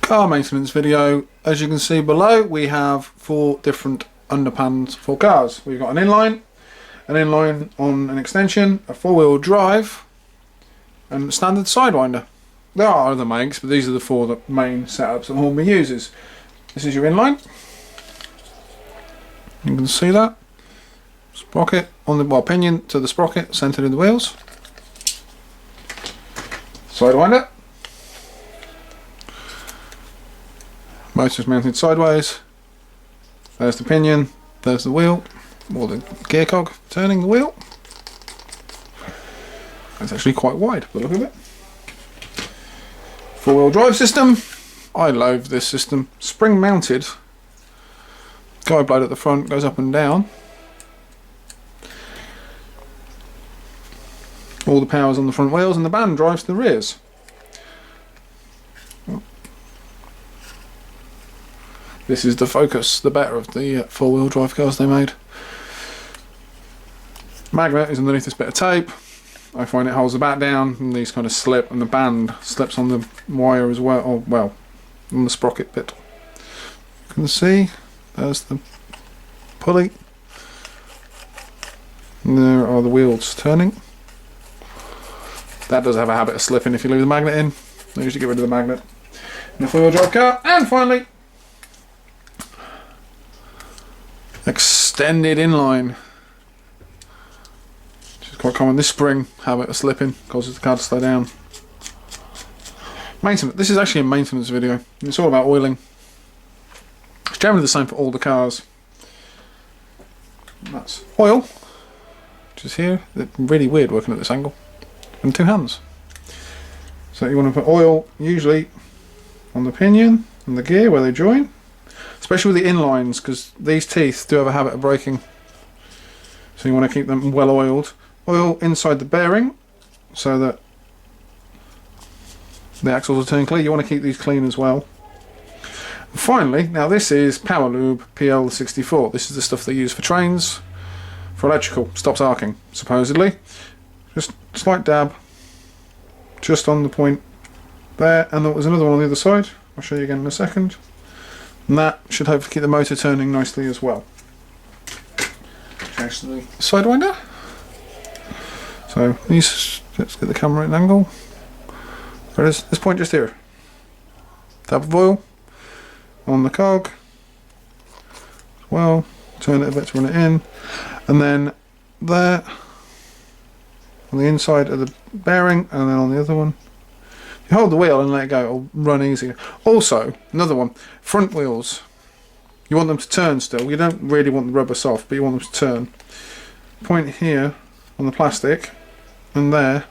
car maintenance video. As you can see below, we have 4 different underpans for cars. We've got an inline on an extension, a 4-wheel drive, and a standard sidewinder. There are other makes, but these are the 4 main setups that Hornby uses. This is your inline. You can see that. Sprocket on the pinion to the sprocket, centered in the wheels. Sidewinder. Motor's mounted sideways. There's the pinion, there's the wheel, or the gear cog turning the wheel. It's actually quite wide, by the look of it. 4-wheel drive system. I loathe this system. Spring mounted. Guide blade at the front goes up and down. All the power's on the front wheels and the band drives the rears. This is the Focus, the better of the 4-wheel drive cars they made. Magnet is underneath this bit of tape. I find it holds the back down and these kind of slip, and the band slips on the wire as well, or well, on the sprocket bit. You can see there's the pulley. And there are the wheels turning. That does have a habit of slipping if you leave the magnet in. I usually get rid of the magnet in a 4-wheel drive car. And finally, extended inline. Which is quite common. This spring habit of slipping causes the car to slow down. Maintenance. This is actually a maintenance video. It's all about oiling. It's generally the same for all the cars. That's oil, which is here. It's really weird working at this angle. And 2 hands. So you want to put oil usually on the pinion and the gear where they join, especially with the inlines, because these teeth do have a habit of breaking. So you want to keep them well oiled. Oil inside the bearing so that the axles are turning clean. You want to keep these clean as well. And finally, now this is Power Lube PL64. This is the stuff they use for trains, for electrical. Stops arcing, supposedly. Just a slight dab, just on the point there, and there's another one on the other side. I'll show you again in a second. And that should hopefully keep the motor turning nicely as well. Change to the sidewinder. So let's get the camera at an angle. There it is. This point just here. Dab of oil on the cog. Well, turn it a bit to run it in, and then there. On the inside of the bearing, and then on the other one. If you hold the wheel and let it go, it'll run easier. Also, another one, front wheels. You want them to turn still. You don't really want the rubber soft, but you want them to turn. Point here on the plastic, and there,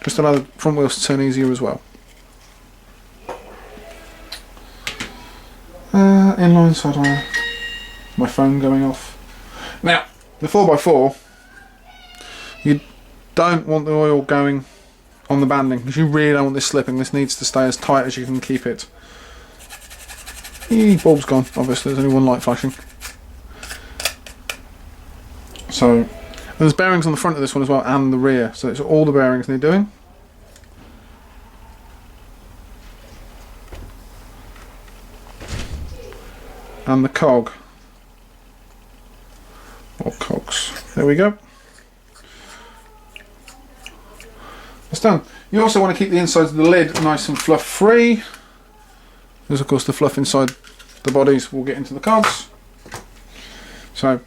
just allow the front wheels to turn easier as well. Inline sidewinder. My phone going off. Now, the 4x4, you don't want the oil going on the banding, because you really don't want this slipping. This needs to stay as tight as you can keep it. Bulb's gone, obviously, there's only one light flashing. So, there's bearings on the front of this one as well, and the rear, so it's all the bearings they're doing. And the cog, or cogs. There we go. It's done. You also want to keep the insides of the lid nice and fluff free, because of course the fluff inside the bodies will get into the cogs. So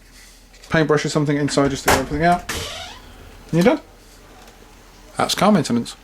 paintbrush or something inside just to get everything out, and you're done. That's car maintenance.